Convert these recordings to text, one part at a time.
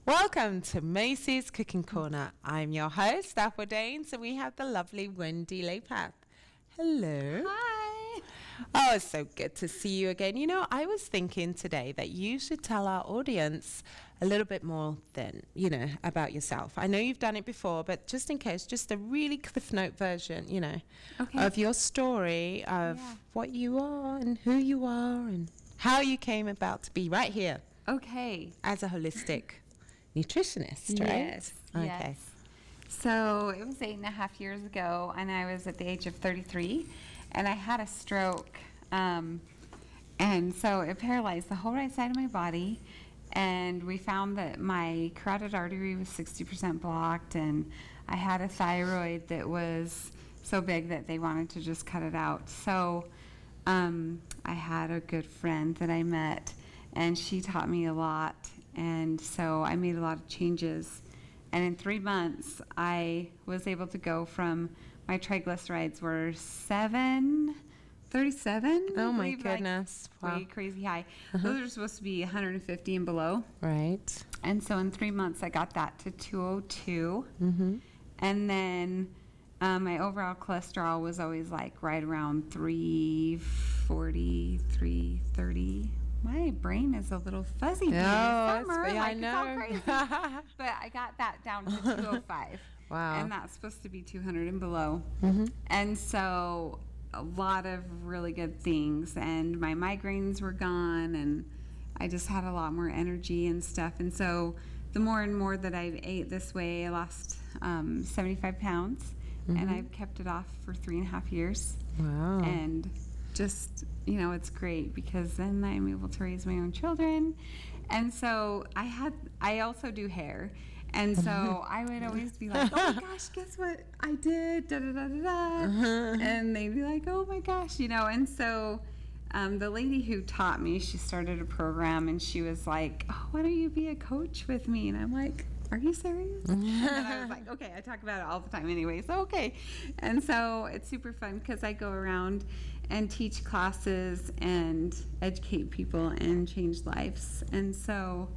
Welcome to Macey's Cooking Corner. I'm your host, Afua Daines, and we have the lovely Wendy Laypath. Hello. Hi. Oh, it's so good to see you again. You know, I was thinking today that you should tell our audience a little bit more about yourself. I know you've done it before, but just in case, just a really Cliff Note version, of your story of what you are and who you are and how you came about to be right here. Okay. As a holistic nutritionist, right? Yes. Okay. Yes. So it was 8.5 years ago, and I was at the age of 33, and I had a stroke. And so it paralyzed the whole right side of my body, and we found that my carotid artery was 60% blocked, and I had a thyroid that was so big that they wanted to just cut it out. So I had a good friend that I met, and she taught me a lot. And so I made a lot of changes. And in 3 months, I was able to go from my triglycerides were 737. Oh my goodness. Way crazy high. Those are supposed to be 150 and below. Right. And so in 3 months, I got that to 202. Mm-hmm. And then my overall cholesterol was always like right around 340, 330. My brain is a little fuzzy. I It's know. all crazy. But I got that down to 205. Wow. And that's supposed to be 200 and below. Mm-hmm. And so a lot of really good things. And my migraines were gone, and I just had a lot more energy and stuff. And so the more and more that I ate this way, I lost 75 pounds. Mm-hmm. And I've kept it off for 3.5 years. Wow. And just, it's great because then I'm able to raise my own children. And so I also do hair. And so I would always be like, oh my gosh, guess what I did? Da, da, da, da, da. And they'd be like, oh my gosh, And so the lady who taught me, she started a program, and she was like, oh, why don't you be a coach with me? And I'm like, are you serious? And I was like, okay, I talk about it all the time anyway, so okay. And so it's super fun because I go around and teach classes and educate people and change lives. And so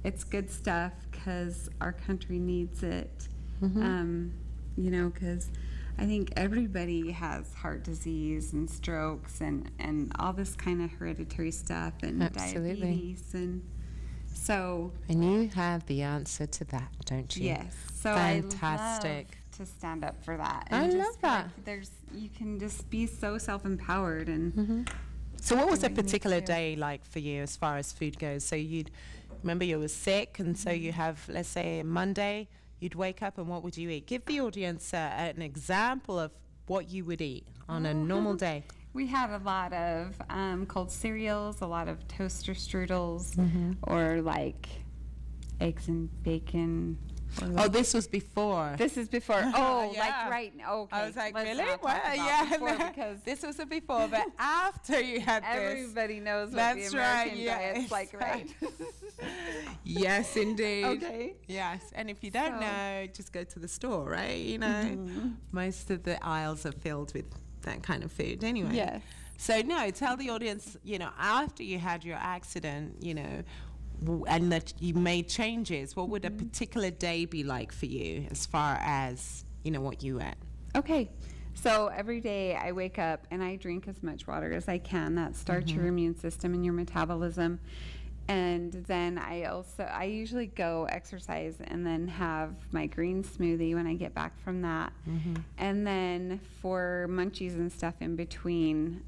it's good stuff because our country needs it. Because I think everybody has heart disease and strokes and all this kind of hereditary stuff and diabetes. And you have the answer to that, don't you? Yes. So fantastic. I love to stand up for that. I love that. You can just be so self-empowered. And So what was a particular day like for you as far as food goes? So you'd remember you were sick, and so you have, let's say, Monday, you'd wake up, and what would you eat? Give the audience an example of what you would eat on a normal day. We had a lot of cold cereals, a lot of toaster strudels, or like eggs and bacon. Oh, this was before. This is before. Oh, yeah. like right. Okay. I was like, Let's really? not What? talk about Yeah, before, no. because This was a before, but after you had this. everybody knows what That's the American right, diet's like, right? Yes, indeed. Okay. Yes, and if you don't know, just go to the store, right? Most of the aisles are filled with that kind of food anyway. Yes. So no, tell the audience, after you had your accident, and that you made changes, what would a particular day be like for you as far as, what you ate? Okay. So every day I wake up and I drink as much water as I can. That starts your immune system and your metabolism. And then I usually go exercise and then have my green smoothie when I get back from that. And then for munchies and stuff in between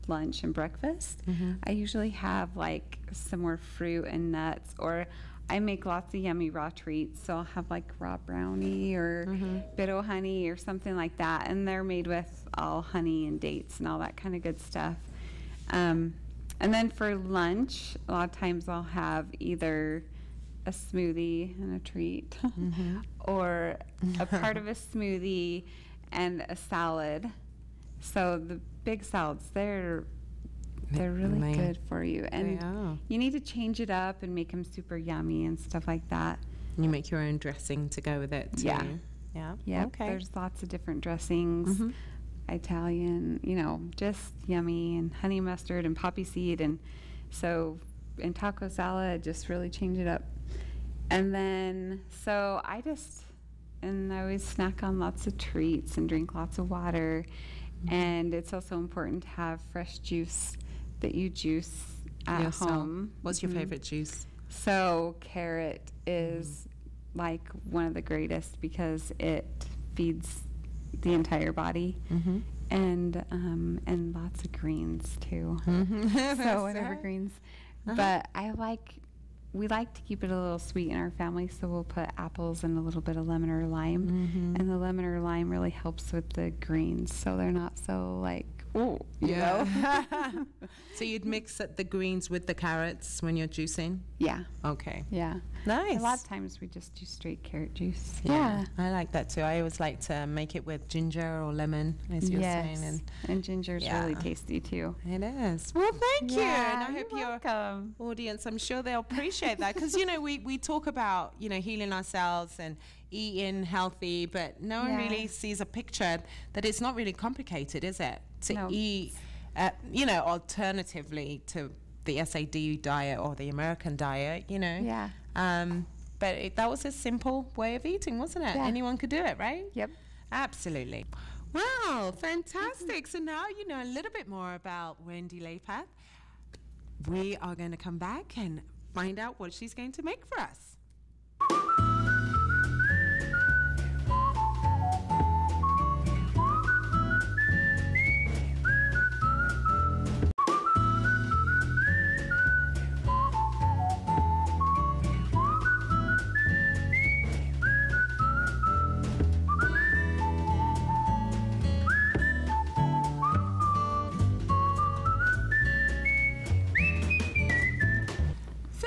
lunch and breakfast, I usually have like some more fruit and nuts, or I make lots of yummy raw treats. So I'll have like raw brownie or bitto honey or something like that. And they're made with all honey and dates and all that kind of good stuff. And then for lunch, a lot of times I'll have either a smoothie and a treat or a part of a smoothie and a salad. So the big salads, they're really good for you. And you need to change it up and make them super yummy and stuff like that. You make your own dressing to go with it too. Yeah. Yeah. Okay. There's lots of different dressings. Italian, just yummy, and honey mustard and poppy seed. And so in taco salad, just really change it up. And then, so I always snack on lots of treats and drink lots of water. And it's also important to have fresh juice that you juice at home. What's your favorite juice? So carrot is like one of the greatest because it feeds the entire body. And lots of greens too. So whatever greens. But we like to keep it a little sweet in our family, so we'll put apples and a little bit of lemon or lime. And the lemon or lime really helps with the greens, so they're not so like, oh, you know. So you'd mix the greens with the carrots when you're juicing? Yeah. Okay. Yeah. Nice. A lot of times we just do straight carrot juice. Yeah. I like that too. I always like to make it with ginger or lemon, as you're saying. And ginger's really tasty too. It is. Well, thank you. And I hope your welcome. audience, I'm sure they'll appreciate that. Because, you know, we talk about, you know, healing ourselves and eating healthy, but no one really sees a picture that it's not really complicated, is it? To eat, you know, alternatively to the SAD diet or the American diet, you know. Yeah. But that was a simple way of eating, wasn't it? Yeah. Anyone could do it, right? Yep. Absolutely. Wow, fantastic. So now you know a little bit more about Wendy Laypath. We are going to come back and find out what she's going to make for us.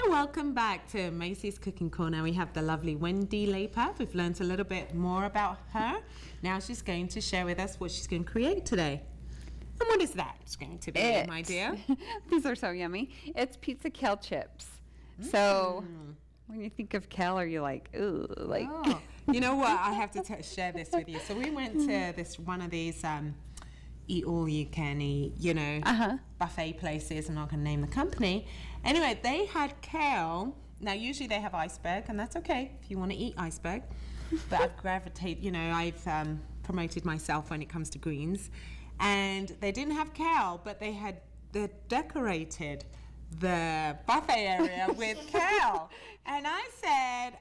Welcome back to Macey's Cooking Corner. We have the lovely Wendy Laypath. We've learned a little bit more about her. Now she's going to share with us what she's going to create today. And what is that going to be, my dear? These are so yummy. It's pizza kale chips. So when you think of kale, are you like, ooh, like? Oh. You know what? I have to share this with you. So we went to one of these eat all you can eat, you know, buffet places. I'm not going to name the company. Anyway, they had kale. Now, usually they have iceberg, and that's okay if you want to eat iceberg. But I've gravitated, you know, I've promoted myself when it comes to greens. And they didn't have kale, but they decorated the buffet area with kale. And I said,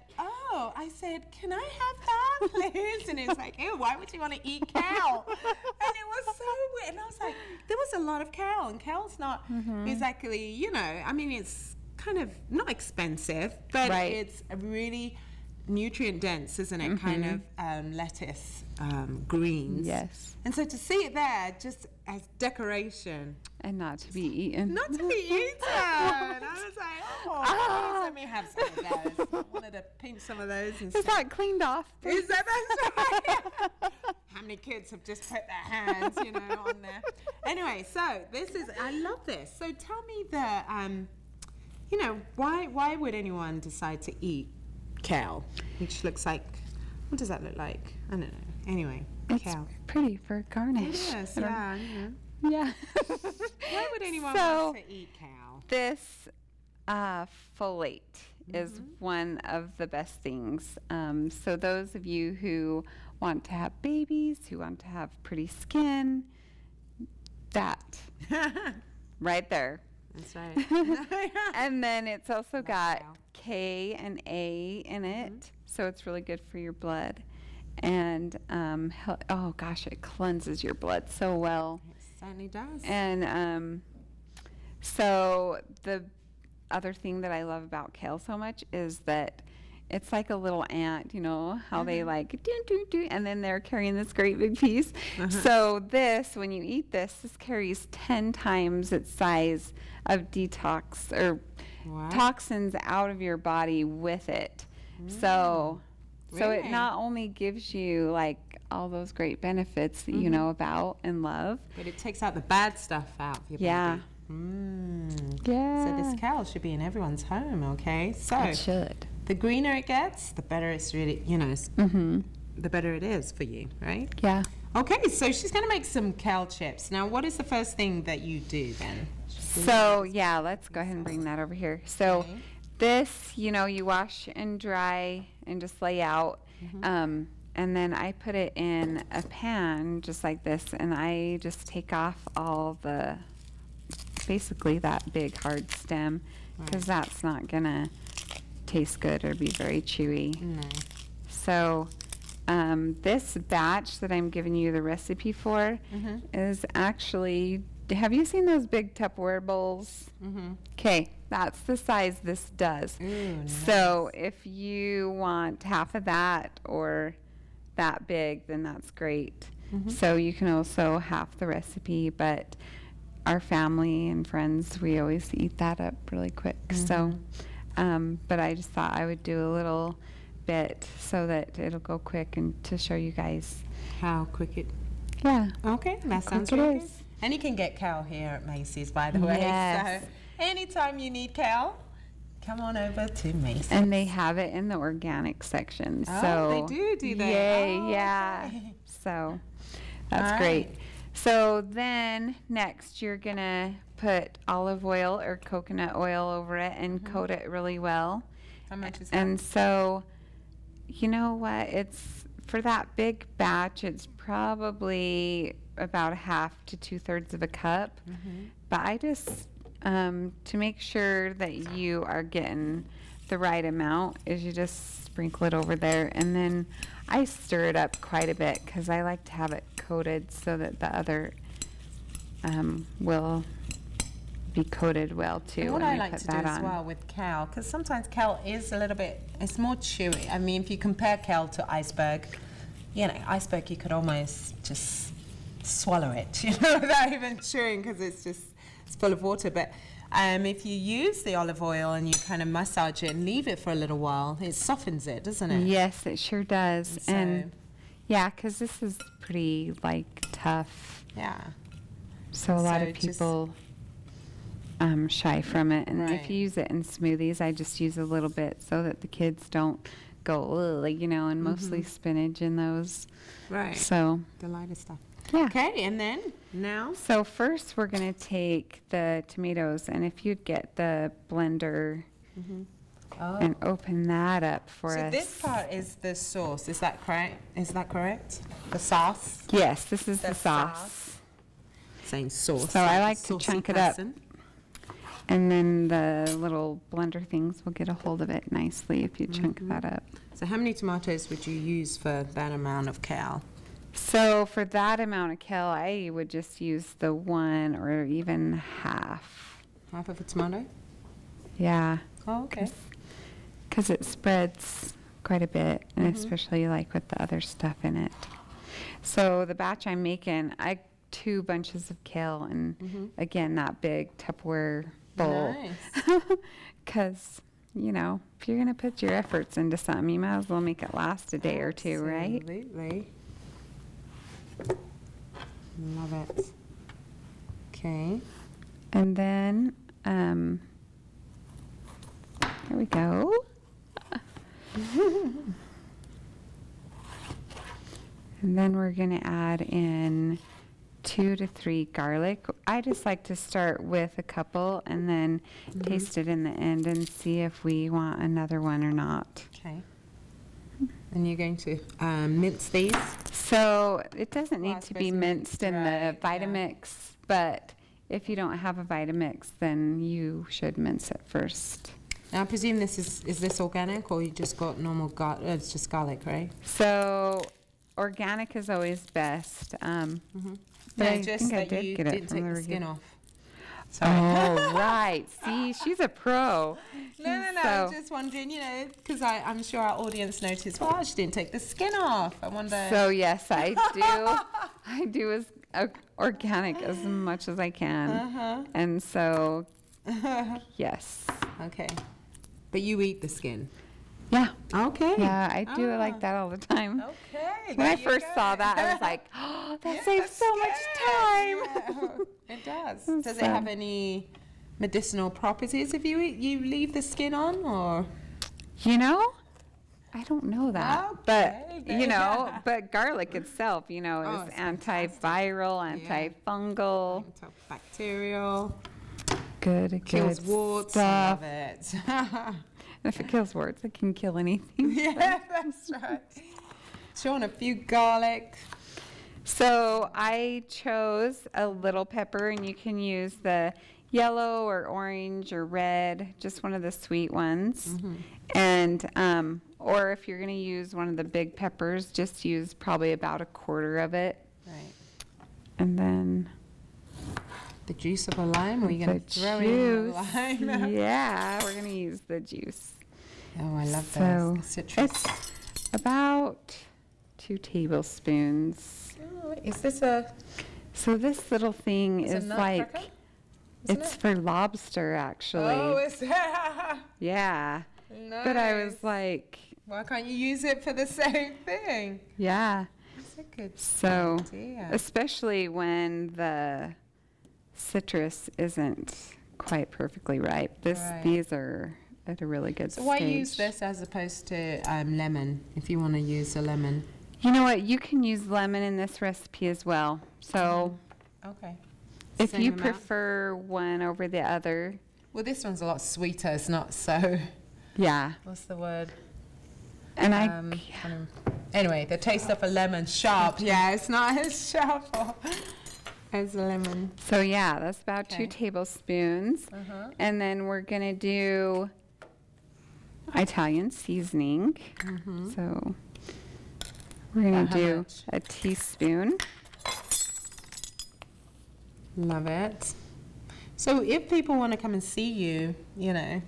can I have that, please? And it's like, ew, why would you want to eat kale? And it was so weird. And I was like, there was a lot of kale, and kale's not exactly, you know, I mean, it's kind of not expensive, but it's a really nutrient dense, isn't it? Kind of lettuce, greens. Yes. And so to see it there just as decoration. And not to be eaten. Not to be eaten. I was like, please let me have some of those. I wanted to pinch some of those. And Is that cleaned off? Is that's right? How many kids have just put their hands, you know, on there? Anyway, so I love this. So tell me you know, why would anyone decide to eat kale, which looks like, what does that look like? I don't know. Anyway, kale. It's pretty for garnish. Yes, yeah. Yeah. Why would anyone want to eat kale? This folate is one of the best things. So those of you who want to have babies, who want to have pretty skin, that right there. That's right. And then it's also got K and A in it, so it's really good for your blood. And oh gosh, it cleanses your blood so well. It certainly does. And so the other thing that I love about kale so much is that it's like a little ant, you know, how they like do, and then they're carrying this great big piece. So when you eat this carries 10 times its size of detox or toxins out of your body with it. So it not only gives you like all those great benefits that you know about and love, but it takes out the bad stuff out of your body. Yeah. So this kale should be in everyone's home, okay? So it should. The greener it gets, the better it's really, you know, the better it is for you, right? Yeah. Okay, so she's going to make some kale chips. Now, what is the first thing that you do then? So, yeah, let's go ahead and bring that over here. So, This, you know, you wash and dry and just lay out. And then I put it in a pan just like this, and I just take off all the, basically that big hard stem, because that's not gonna taste good or be very chewy. No. So this batch that I'm giving you the recipe for is actually, have you seen those big Tupperware bowls? Okay, that's the size this does. Ooh, nice. So if you want half of that or that big, then that's great. So you can also half the recipe, but our family and friends, we always eat that up really quick. So, but I just thought I would do a little bit so that it'll go quick, and to show you guys How quick it. Yeah. Okay, that sounds quick it really good. is. And you can get Kale here at Macey's, by the way. Yes. So anytime you need Kale, come on over to Macey's. And they have it in the organic section. Oh, So they do they? Yay, Oh, yeah. okay. So that's All great. right. So then next you're gonna put olive oil or coconut oil over it and coat it really well. How much is that? And so, you know what? It's for that big batch. It's probably about 1/2 to 2/3 of a cup. But I just to make sure that you are getting the right amount, is you just sprinkle it over there, and then I stir it up quite a bit because I like to have it coated so that the other will be coated well too. And what when I we like put to do that as on. well with Kale, because sometimes Kale is a little bit, it's more chewy. I mean, if you compare Kale to iceberg, you know, iceberg you could almost just swallow it, you know, without even chewing, because it's full of water. But if you use the olive oil and you kind of massage it and leave it for a little while, it softens it, doesn't it? Yes, it sure does. So- And yeah, because this is pretty like tough. Yeah. So a lot So of just- people shy from it. And Right. if you use it in smoothies, I just use a little bit so that the kids don't go, ugh, like, you know, and mostly spinach in those. Right. So, The lighter stuff. yeah. Okay, and then now? So first we're going to take the tomatoes, and if you'd get the blender Oh. and open that up for So us. this part is the sauce, is that correct? Is that correct? The sauce? Yes, this is the The sauce. sauce. Saying sauce. So I a like to saucy chunk it up. person. And then the little blender things will get a hold of it nicely if you chunk that up. So how many tomatoes would you use for that amount of Kale? So for that amount of kale, I would just use the 1 or even half. Half of a tomato? Yeah, Oh, okay. because it spreads quite a bit, and especially like with the other stuff in it. So the batch I'm making, 2 bunches of kale, and again, that big Tupperware bowl. Nice. Because, you know, if you're going to put your efforts into something, you might as well make it last a day or two, right? Absolutely. Love it. Okay. And then, there we go. And then we're going to add in 2 to 3 garlic. I just like to start with a couple and then taste it in the end and see if we want another one or not. Okay. And you're going to mince these? So it doesn't Well, I need to suppose be you minced in right, the yeah. Vitamix, but if you don't have a Vitamix, then you should mince it first. Now, I presume this is this organic, or you just got normal garlic? It's just garlic, right? So organic is always best. But I just think I that did you get it didn't from take the the skin regular- off. Sorry. Oh, right. See, she's a pro. No, I'm So- just wondering, you know, because I'm sure our audience noticed, well, she didn't take the skin off. I wonder. So yes, I do. I do as organic as much as I can. And so, yes. Okay. But you eat the skin. Yeah. Okay. Yeah, I do it Ah. like that all the time. Okay. When I first saw that, I was like, oh, that saves so much time. It does. Does it So- have any medicinal properties if you eat, you leave the skin on, or? You know, I don't know that. Okay, But, you know, but garlic itself, you know, Oh, is it's fantastic. antiviral, antifungal. Antibacterial. Good Kills warts. stuff. Love it. And if it kills warts, it can kill anything. Yeah, that's right. Throw on a few garlic. So I chose a little pepper, and you can use the yellow or orange or red, just one of the sweet ones. And or if you're going to use one of the big peppers, just use probably about a quarter of it. Right. And then the juice of a lime, or are you going to throw in the lime? Yeah, we're going to use the juice. Oh, I love So those. Citrus. it's about 2 tablespoons. Oh, is this a... So this little thing is like, nutcracker? it's for lobster, actually. Oh, is that? Yeah. Nice. But I was like, why can't you use it for the same thing? yeah. That's a good So, idea. especially when the citrus isn't quite perfectly ripe. Right. These are at a really good So stage. why use this as opposed to lemon, if you want to use a lemon? You know what? You can use lemon in this recipe as well. So, Okay. if Same you amount? prefer one over the other, Well, this one's a lot sweeter. It's not so... yeah. What's the word? And Anyway, the taste of a lemon, sharp. Yeah, it's not as sharp as a lemon. so yeah, that's about Okay. 2 tablespoons. And then we're going to do Italian seasoning. So we're going How to do much? a teaspoon. Love it. So if people want to come and see you, you know,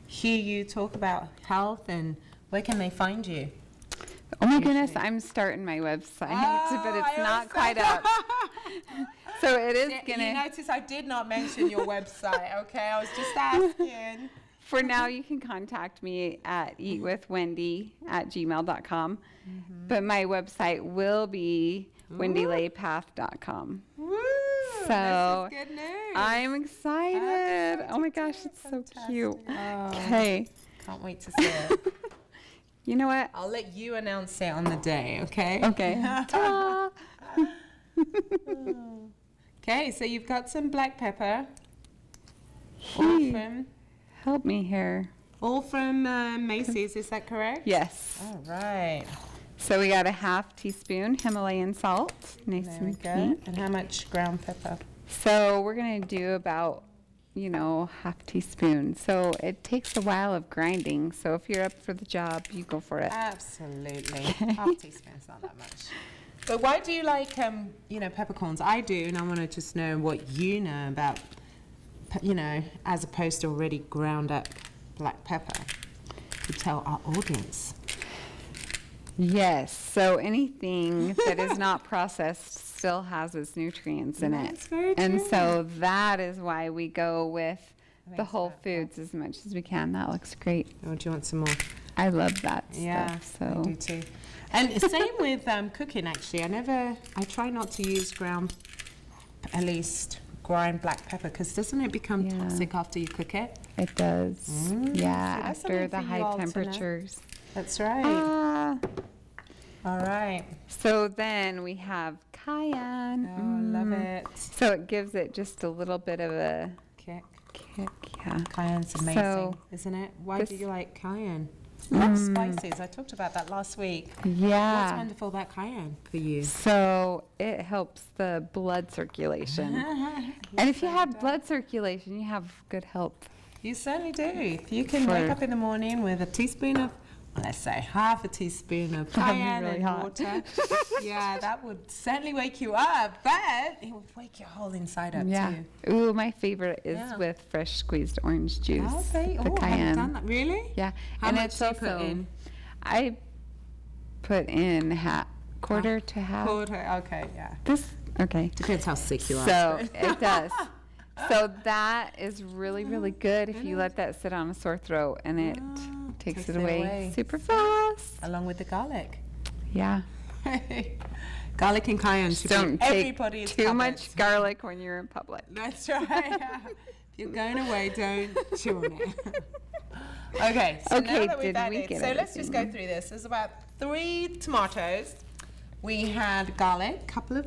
hear you talk about health, and where can they find you? Oh my goodness, I'm starting my website, but it's not quite up. So it is You going to, notice I did not mention your website, okay? I was just asking. for now you can contact me at eatwithwendy@gmail.com. But my website will be wendylaypath.com. Woo! So this is good news. I'm excited. That's Oh my gosh, it's so fantastic. cute. Oh, Okay. can't wait to see it. You know what? I'll let you announce it on the day, okay? Okay. Ta-da! Okay, so you've got some black pepper. All from, Help me here. Macey's, is that correct? Yes. All right. So we got a half teaspoon Himalayan salt. Nice There we and go. pink. And how much ground pepper? So we're going to do about, half teaspoon. So it takes a while of grinding. So if you're up for the job, you go for it. Absolutely. Half teaspoon's not that much. But why do you like, peppercorns? I do, and I want to just know what you know about, as opposed to already ground up black pepper, to tell our audience. Yes. So anything that is not processed still has its nutrients in it. That's very And true. so that is why we go with the Makes whole that foods as much as we can. That looks great. Or do you want some more? I love that Yeah, stuff. I So do too. And same with cooking, actually. I try not to use grind black pepper, because doesn't it become Yeah. toxic after you cook it? it does. Yeah, See, that's after something the for you high all to know. temperatures. That's right. All right. So then we have cayenne. Oh, I love it. So it gives it just a little bit of a Kick. kick. Yeah. Cayenne's amazing, So isn't it? Why this- do you like cayenne? I love spices. I talked about that last week. What's Yeah. wonderful about cayenne for you? So it helps the blood circulation. And if you have blood circulation, you have good health. You certainly do. If you can wake For- up in the morning with a teaspoon of, let's say half a teaspoon of That'd be cayenne really and hot. water, yeah, that would certainly wake you up, but it would wake your whole inside up Yeah. too. Ooh, my favorite is Yeah. with fresh squeezed orange juice. Okay. The Oh, I haven't cayenne. done that. Really? Yeah. How and much it's do you also put in? I put in quarter to half. Quarter. Okay. Yeah. This okay. Depends how sick you are. So it does. So that is really, really good if you let that sit on a sore throat, and it takes it away super fast. Along with the garlic. Yeah. Garlic and cayenne should Don't be take everybody's too much cupboard. garlic when you're in public. That's right. If you're going away, don't chew on it. Okay, so Okay, now that we've did we added, get so let's just go everything? through this. There's about 3 tomatoes. We had garlic, couple of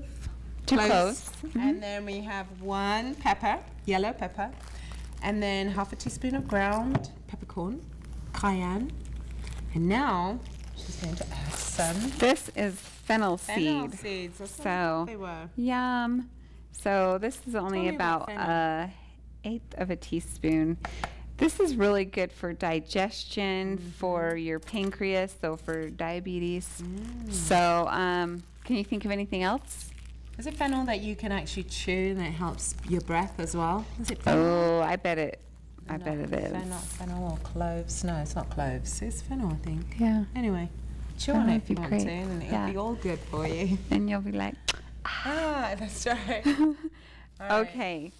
Two cloves, cloves. and then we have 1 pepper, yellow pepper. And then half a teaspoon of ground peppercorn, cayenne. And now she's going to add some. This is fennel Fennel seed. seeds. That's So, what they were. yum. So this is only me about about fennel. a eighth of a teaspoon. This is really good for digestion, for your pancreas, so for diabetes. So, can you think of anything else? Is it fennel that you can actually chew and it helps your breath as well? Is it fennel? Oh, I bet it is. Fennel or cloves? No, it's not cloves. It's fennel, I think. Yeah. Anyway, chew That on would it if be you want great. to, and it'll Yeah. be all good for you. And you'll be like, Ah, that's right. All right. okay.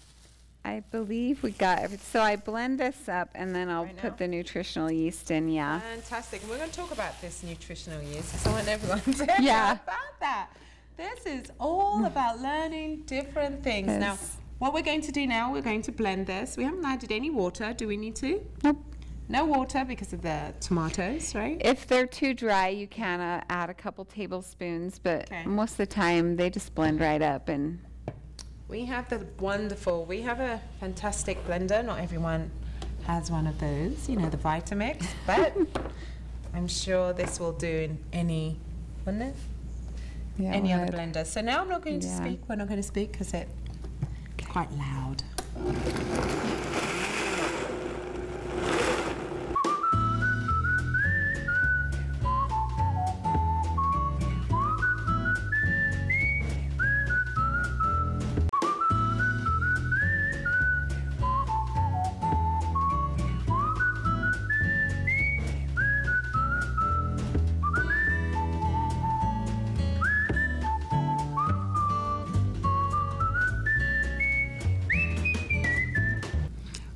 I believe we got everything. So I blend this up and then I'll Right now? put the nutritional yeast in, yeah. Fantastic. And we're going to talk about this nutritional yeast because I want everyone to hear Yeah. about that. This is all about learning different things. Yes. Now, what we're going to do now, we're going to blend this. We haven't added any water. Do we need to? Nope. No water because of the tomatoes, right? If they're too dry, you can add a couple tablespoons, but Okay. most of the time they just blend right up. And We have we have a fantastic blender. Not everyone has one of those, you know, the Vitamix, but I'm sure this will do in any, wouldn't it? yeah, Any other would. blender. So now I'm not going to Yeah. speak. We're not going to speak because it's quite loud.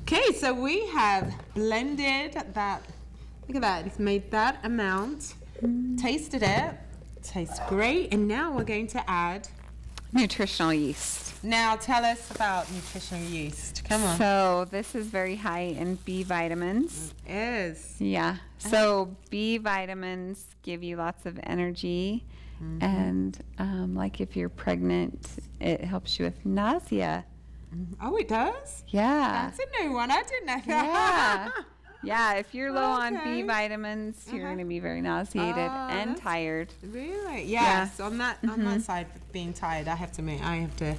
Okay, so we have blended that. Look at that. It's made that amount. Tasted it. Tastes great. And now we're going to add. Nutritional yeast. Now tell us about nutritional yeast. Come on. So this is very high in B vitamins. It is. Yeah. So B vitamins give you lots of energy. And like if you're pregnant, it helps you with nausea. Oh, it does? Yeah. That's a new one. I didn't know that. Yeah. Yeah, if you're low on Okay. B vitamins, you're going to be very nauseated and that's- tired. Really? Yes. On that side, of being tired, I have to admit, I have to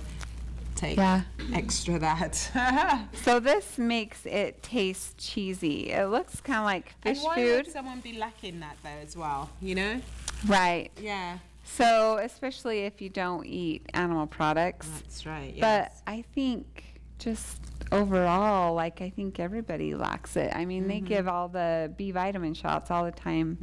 take Yeah. extra that. So this makes it taste cheesy. It looks kind of like And fish why food. would someone be lacking that though as well? You know? Right. Yeah. So especially if you don't eat animal products. That's right. But Yes. I think just overall, like I think everybody lacks it. I mean, they give all the B vitamin shots all the time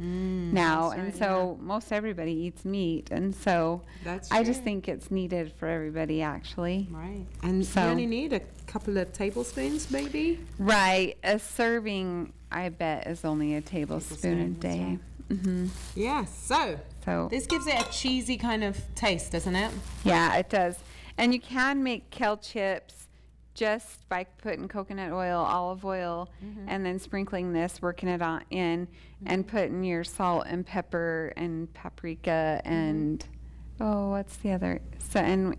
now. that's And right, so most everybody eats meat. And so That's I just true. think it's needed for everybody actually. Right. And So- you only need a couple of tablespoons, maybe. Right. A serving, I bet, is only a tablespoon a Tablespoon, that's day. right. Hmm. Yes. So So this gives it a cheesy kind of taste, doesn't it? yeah, it does. And you can make kale chips just by putting coconut oil, olive oil, and then sprinkling this, working it on in, and putting your salt and pepper and paprika and what's the other? So and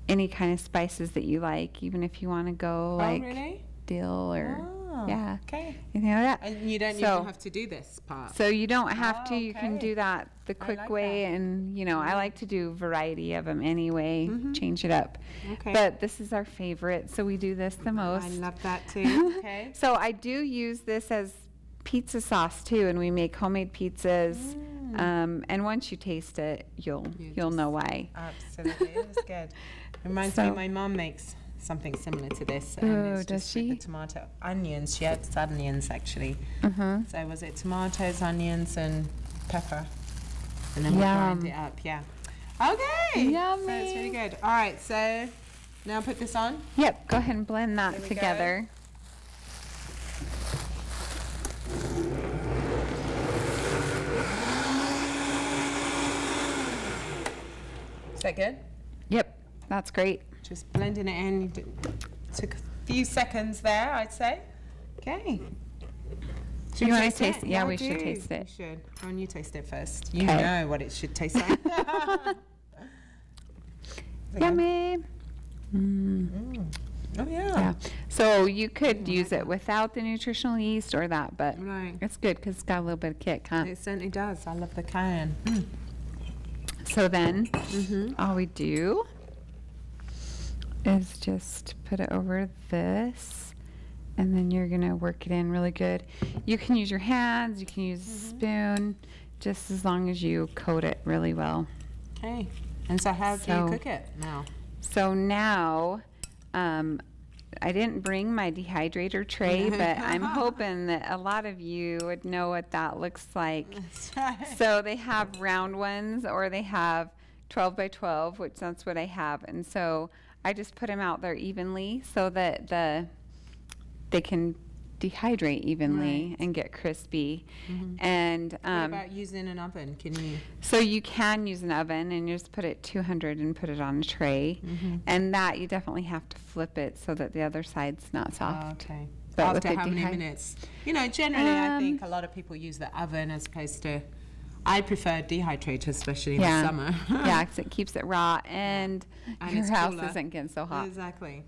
any kind of spices that you like, even if you want to go like oh, really? dill or Oh, yeah, Okay. anything like that. And you don't So- even have to do this part. So you don't have to. You can okay. do that the quick like way, that. and I like to do variety of them anyway. Change it up. Okay. But this is our favorite, so we do this the most. I love that too. Okay. So I do use this as pizza sauce too, and we make homemade pizzas. And once you taste it, you'll know why. Absolutely. It was good. Reminds me, So- my mom makes something similar to this. Oh, it's does just with she? the tomato, onions. She adds onions actually. Uh-huh. So was it tomatoes, onions, and pepper? And then we Yum. grind it up. Yeah. Okay. So it's really Yummy. good. All right. So now put this on. Yep. Go ahead and blend There that we go. together. Is that good? Yep. That's great. Just blending it in. Took a few seconds there, I'd say. Okay. Do you we want to taste it? Yeah, I we should do. taste it. We should. Go on, you taste it first. You Okay. know what it should taste like. Is it good? Yummy. Oh, yeah. Yeah. So you could use it without the nutritional yeast or that, but it's good because it's got a little bit of kick, huh? It certainly does. I love the cayenne. So then all we do is just put it over this, and then you're going to work it in really good. You can use your hands, you can use a spoon, just as long as you coat it really well. Okay. And so how do you cook it now? So now, I didn't bring my dehydrator tray, but I'm hoping that a lot of you would know what that looks like. That's right. So they have round ones, or they have 12 by 12, which that's what I have. And so I just put them out there evenly so that they can dehydrate evenly and get crispy. And what about using an oven? Can you? So you can use an oven, and you just put it 200 and put it on a tray. And that you definitely have to flip it so that the other side's not soft. Okay. But After how many minutes? You know, generally I think a lot of people use the oven as opposed to, I prefer dehydrator, especially in the summer. Yeah, because it keeps it raw, and your house isn't getting so hot. Exactly.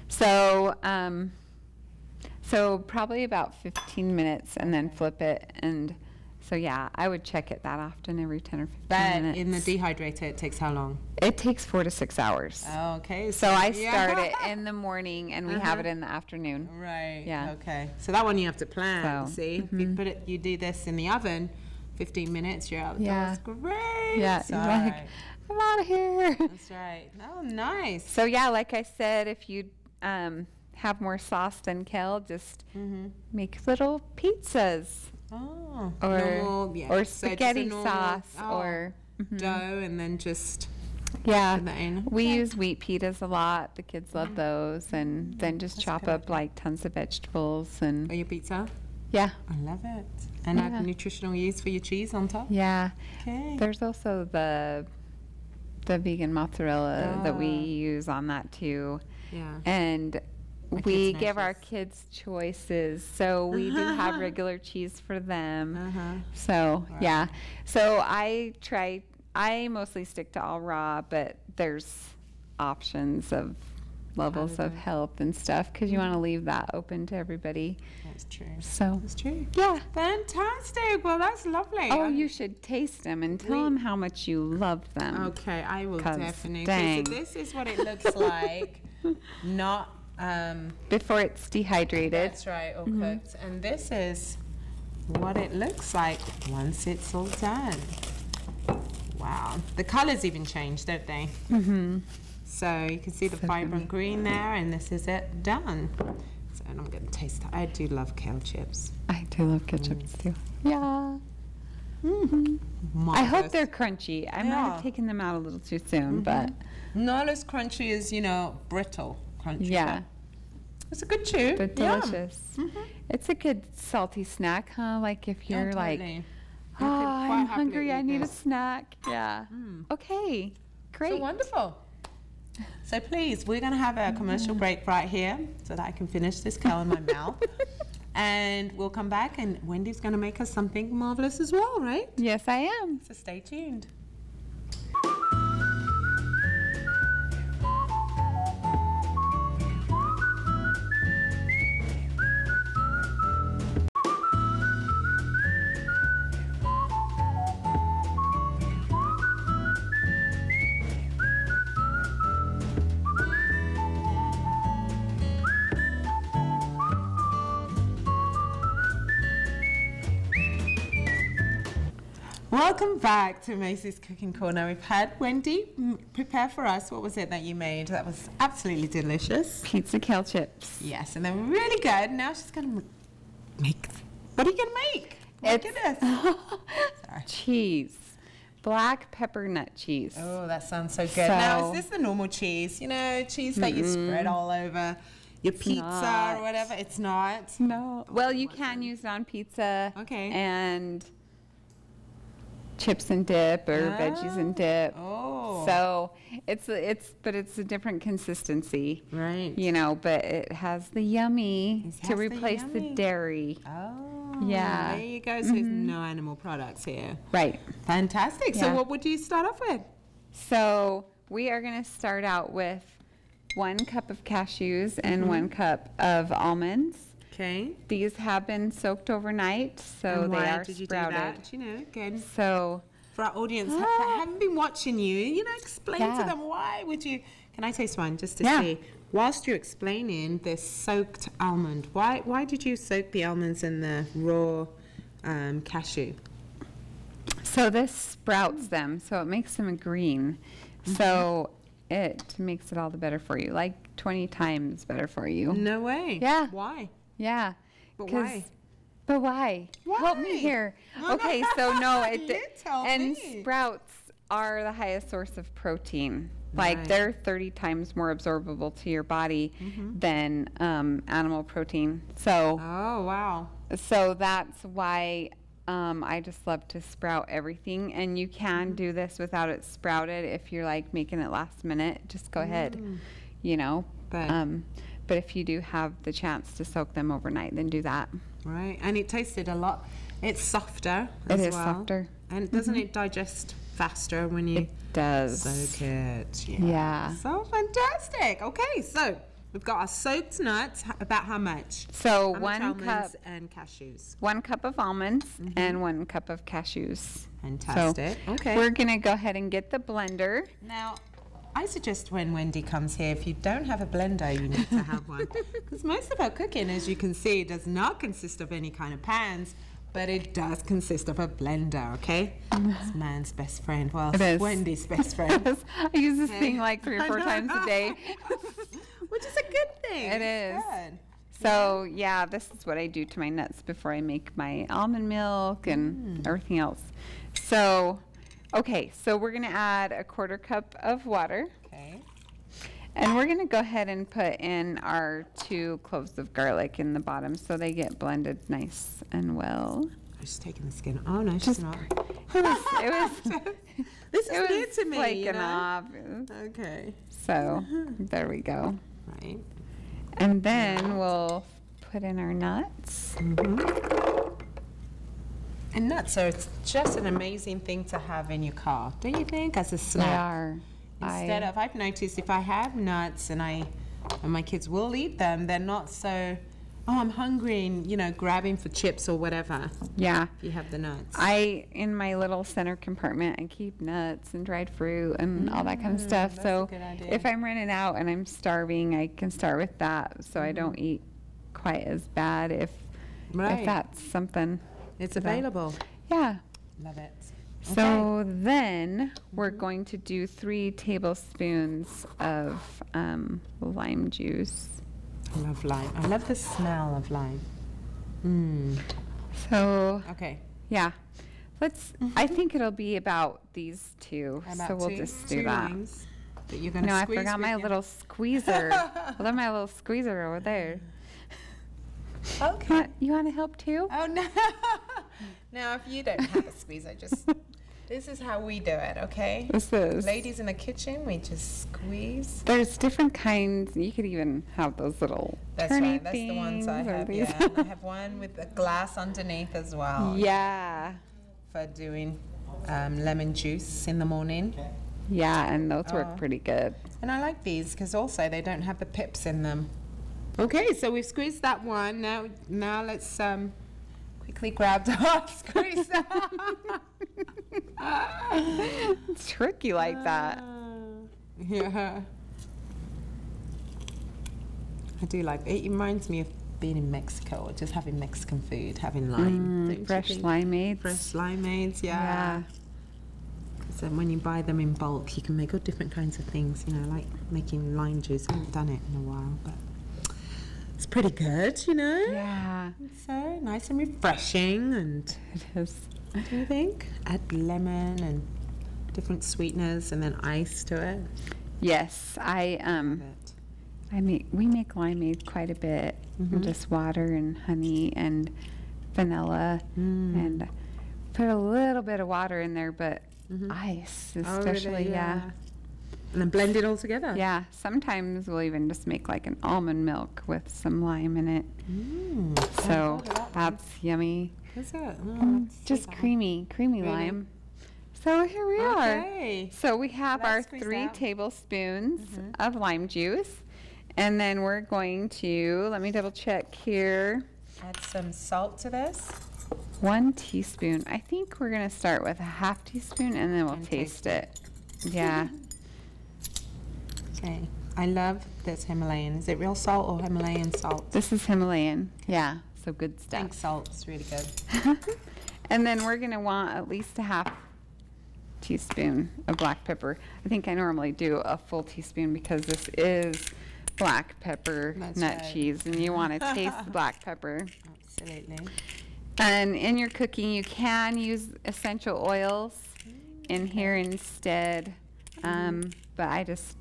So, so probably about 15 minutes, and then flip it. And so, yeah, I would check it that often, every 10 or 15 minutes. In the dehydrator, it takes how long? It takes 4 to 6 hours. Okay. So I start it in the morning, and we have it in the afternoon. Right. Yeah. Okay. So that one you have to plan. So, see, if you put it, you do this in the oven, 15 minutes, you're out. Yeah. That's great. Yeah, you're like, I'm out of here. That's right. Oh, nice. So yeah, like I said, if you have more sauce than Kale, just make little pizzas. Oh. Or spaghetti sauce, or dough, and then just yeah. put that in. We use wheat pitas a lot. The kids love those, and then just chop up like tons of vegetables and. For your pizza? Yeah. I love it. And add nutritional yeast for your cheese on top? Yeah. Okay. There's also the vegan mozzarella that we use on that too. Yeah. And we give our kids choices. So we do have regular cheese for them. So, yeah. So I mostly stick to all raw, but there's options of levels of health and stuff, because you want to leave that open to everybody. That's true. So that's true. Yeah. Fantastic. Well, that's lovely. Oh, you should taste them and tell them how much you love them. Okay, I will 'Cause definitely. dang. So this is what it looks like. Not before it's dehydrated. That's right, all cooked. And this is what it looks like once it's all done. Wow. The colors even change, don't they? So you can see the vibrant green there, and this is it done. So and I'm going to taste that. I do love kale chips. I do love ketchup too. Yeah. I hope they're crunchy. I might have taken them out a little too soon, but not as crunchy as, you know, brittle crunchy. Yeah. It's a good chew. But delicious. It's a good salty snack, huh? Like if you're like, oh, I'm hungry, I need a snack. Yeah. Okay. Great. So wonderful. So please, we're going to have a commercial break right here so that I can finish this kale in my mouth. And we'll come back, and Wendy's going to make us something marvelous as well, right? Yes, I am. So stay tuned. Welcome back to Macey's Cooking Corner. We've had Wendy prepare for us. What was it that you made? That was absolutely delicious. Pizza kale chips. Yes, and they're really good. Now she's going to make... What are you going to make? My goodness. Sorry. Cheese. Black pepper nut cheese. Oh, that sounds so good. Now, is this the normal cheese? You know, cheese that you spread all over your pizza or whatever? It's not? No. Well, you can use it on pizza. Okay. And chips and dip, or veggies and dip. Oh. So it's a different consistency. Right. You know, but it has the yummy to replace the dairy. Oh. Yeah. There you go. So there's no animal products here. Right. Fantastic. So what would you start off with? So we are going to start out with 1 cup of cashews and 1 cup of almonds. Okay. These have been soaked overnight, so And they why are did you sprouted. do that? You know, again, So for our audience that haven't been watching you, you know, explain to Yeah. them why would you. Can I taste one just to Yeah. see? Whilst you're explaining this soaked almond, why did you soak the almonds in the raw cashew? So this sprouts them, so it makes them green. So it makes it all the better for you, like 20 times better for you. No way. Yeah. Why? Yeah. But 'Cause- why? But why? Help me Why? here. No, Okay, so no, You tell and me. sprouts are the highest source of protein. Like Right. they're 30 times more absorbable to your body than animal protein. So Oh, wow. that's why I just love to sprout everything. And you can do this without it sprouted if you're like making it last minute. Just go ahead, you know. But if you do have the chance to soak them overnight, then do that. Right. And it tasted a lot. It's softer It as is well. softer. And doesn't it digest faster when you It does. soak it? Yeah. So fantastic. Okay, so we've got our soaked nuts. About how much? So How much 1 almonds cup. and cashews. 1 cup of almonds and 1 cup of cashews. Fantastic. So Okay. we're going to go ahead and get the blender. Now, I suggest when Wendy comes here, if you don't have a blender, you need to have one. Because most of our cooking, as you can see, does not consist of any kind of pans, but it does consist of a blender, okay? It's man's best friend. Well, It is. Wendy's best friend. I use this thing like 3 or I 4 know. times a day. Which is a good thing. It It's is. good. So yeah, this is what I do to my nuts before I make my almond milk and everything else. So, okay, so we're gonna add a 1/4 cup of water, Okay. and we're gonna go ahead and put in our 2 cloves of garlic in the bottom so they get blended nice and well. She's taking the skin. Oh, no, she's Just- not. It was This is it new was to me, flaking you know? off. Okay. So there we go. Right. And then we'll put in our nuts. And nuts are just an amazing thing to have in your car, don't you think? As a They snack. are. I've noticed if I have nuts and my kids will eat them, they're not so, oh, I'm hungry and, you know, grabbing for chips or whatever. Yeah. If you have the nuts. In my little center compartment, I keep nuts and dried fruit and all that kind of stuff. that's So a good idea. if I'm running out and I'm starving, I can start with that so I don't eat quite as bad if Right. that's something. It's available. Yeah. Love it. So then we're going to do 3 tablespoons of lime juice. I love lime. I love the smell of lime. Mm. So Okay. yeah, I think it'll be about these 2. About So we'll two- just two do that. limes that you're gonna No, I squeeze forgot with my your- little squeezer. Well, then my little squeezer over there. Okay. You want to help too? Oh no! Now, if you don't have a squeezer, just this is how we do it, okay? This is. Ladies in the kitchen, we just squeeze. There's different kinds. You could even have those little That's turny right. That's the ones I things or have. these. Yeah, and I have one with a glass underneath as well Yeah. for doing lemon juice in the morning. Yeah, and those Oh. work pretty good. And I like these because also they don't have the pips in them. Okay, so we've squeezed that one. Now let's quickly grab our squeezer. It's tricky like that. Yeah. I do like it. It reminds me of being in Mexico or just having Mexican food, having lime. don't you Fresh think? limeades. Fresh limeades, Yeah. yeah. So when you buy them in bulk, you can make all different kinds of things, you know, like making lime juice. I haven't done it in a while, but it's pretty good, you know. Yeah, So nice and refreshing, and it is. do you think? Add lemon and different sweeteners, and then ice to it. Yes, Love it. we make limeade quite a bit. Mhm. Just water and honey and vanilla and put a little bit of water in there, but ice Oh, really? especially, yeah. And then blend it all together. Yeah, sometimes we'll even just make like an almond milk with some lime in it. So that's yummy. Is it? Oh, And let's see just that. creamy Really? lime. So here we are. Okay. So we have That's our squeezed 3 out. tablespoons of lime juice. And then we're going to, let me double check here. Add some salt to this. 1 teaspoon. I think we're going to start with a ½ teaspoon and then we'll taste it. Yeah. Okay. I love this Himalayan. Is it real salt or Himalayan salt? This is Himalayan. Yeah. So good I stuff. think salt's really good. And then we're going to want at least a ½ teaspoon of black pepper. I think I normally do a full teaspoon because this is black pepper nut cheese and you want to taste the black pepper. Absolutely. And in your cooking, you can use essential oils in here instead, but I just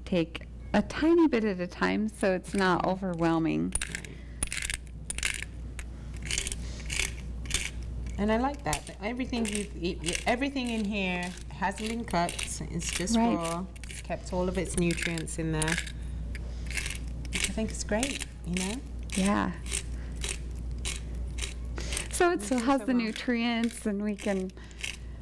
take a tiny bit at a time so it's not overwhelming. And I like that. Everything everything in here hasn't been cooked. It's just raw. It's kept all of its nutrients in there. Which I think is great, you know? Yeah. So it still has the nutrients and we can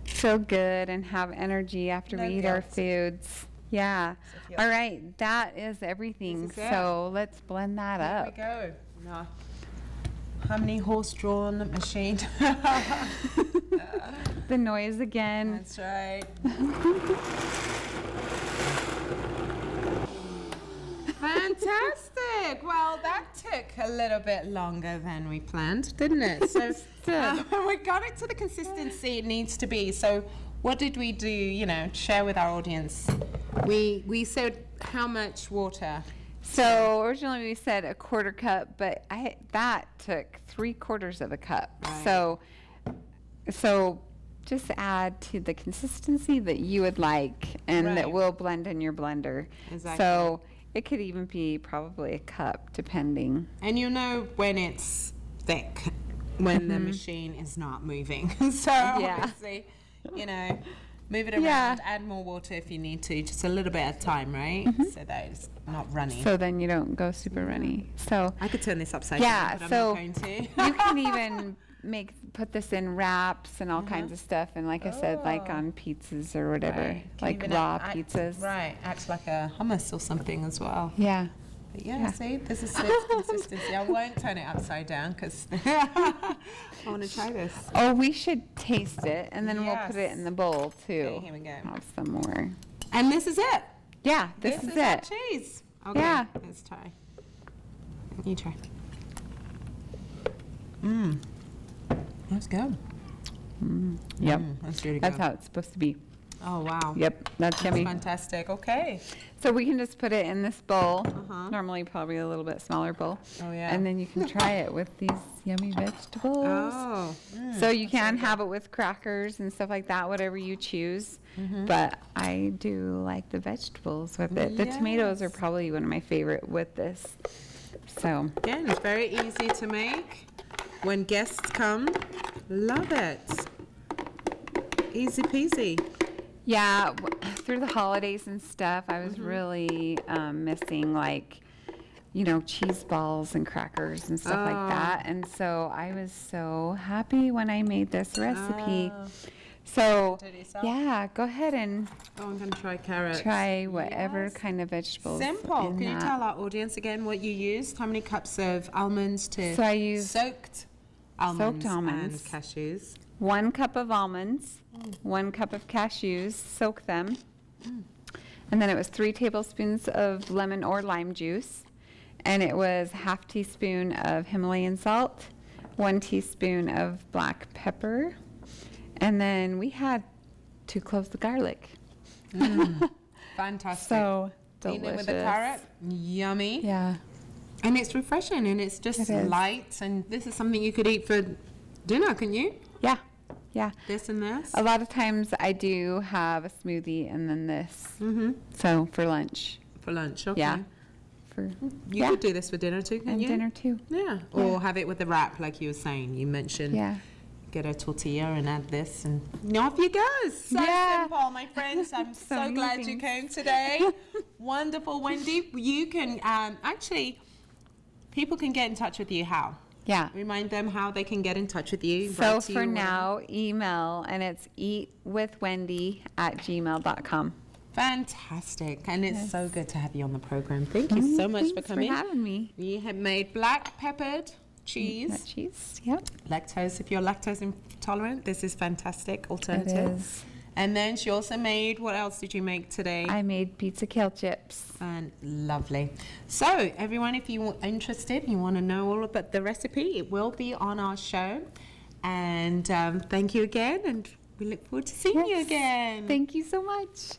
feel good and have energy after we eat our foods. Yeah. All right. That is everything. So let's blend that up. Here we go. No. How many horse-drawn machine? The noise again. That's right. Fantastic. Well, that took a little bit longer than we planned, didn't it? So we got it to the consistency it needs to be. So what did we do, you know, share with our audience? We said how much water? So originally we said a 1/4 cup, but that took 3/4 of a cup. Right. So just add to the consistency that you would like and that will blend in your blender. Exactly. So it could even be probably a cup depending. And you know when it's thick, when the machine is not moving. So obviously, you know, move it around, add more water if you need to, just a little bit at a time, right? So that it's not runny. So then you don't go super runny. So I could turn this upside down, but so I'm not going to. You can even put this in wraps and all kinds of stuff, and like I said, like on pizzas or whatever, like raw pizzas. Right, acts like a hummus or something as well. Yeah. But yeah, see, this is its consistency. I won't turn it upside down because I want to try this. Oh, we should taste it, and then we'll put it in the bowl too. Okay, here we go. Have some more. And this is it. Yeah, this is our it. cheese. Okay, yeah. Let's try. You try. Let's go. Yep. That's really good. That's how it's supposed to be. Oh, wow. Yep, that's yummy. Fantastic. Okay. So we can just put it in this bowl, normally probably a little bit smaller bowl. Oh, yeah. And then you can try it with these yummy vegetables. Oh. So you can have it with crackers and stuff like that, whatever you choose. But I do like the vegetables with it. The tomatoes are probably one of my favorite with this. So. Again, it's very easy to make. When guests come, love it. Easy peasy. Yeah, through the holidays and stuff, I was really missing, like, you know, cheese balls and crackers and stuff like that. And so I was so happy when I made this recipe. So, yeah, go ahead and I'm going to try carrots. Try whatever kind of vegetables. Simple. Can you tell our audience again what you used? How many cups of almonds to So I used soaked almonds and cashews? 1 cup of almonds, 1 cup of cashews, soak them. And then it was 3 tablespoons of lemon or lime juice. And it was ½ teaspoon of Himalayan salt, 1 teaspoon of black pepper. And then we had 2 cloves of garlic. Fantastic. So delicious. Eating it with a carrot, yummy. Yeah. And it's refreshing and it's just light. And this is something you could eat for dinner, can you? Yeah. Yeah. This and this? A lot of times I do have a smoothie and then this. So for lunch. For lunch, okay. Yeah. You could do this for dinner too, can you? And dinner too. Yeah. Or have it with a wrap like you were saying. You mentioned get a tortilla and add this and off you go. So simple, my friends. I'm so glad you came today. Wonderful, Wendy. You can actually, people can get in touch with you how? Yeah. Remind them how they can get in touch with you. So for now, email, and it's eatwithwendy@gmail.com. Fantastic. And it's so good to have you on the program. Thank you so much for coming. Thanks for having me. We have made black peppered cheese. That cheese, yep. Lactose, if you're lactose intolerant, this is fantastic alternative. It is. And then she also made, what else did you make today? I made pizza kale chips. And lovely. So everyone, if you're interested, you want to know all about the recipe, it will be on our show. And thank you again, and we look forward to seeing you again. Thank you so much.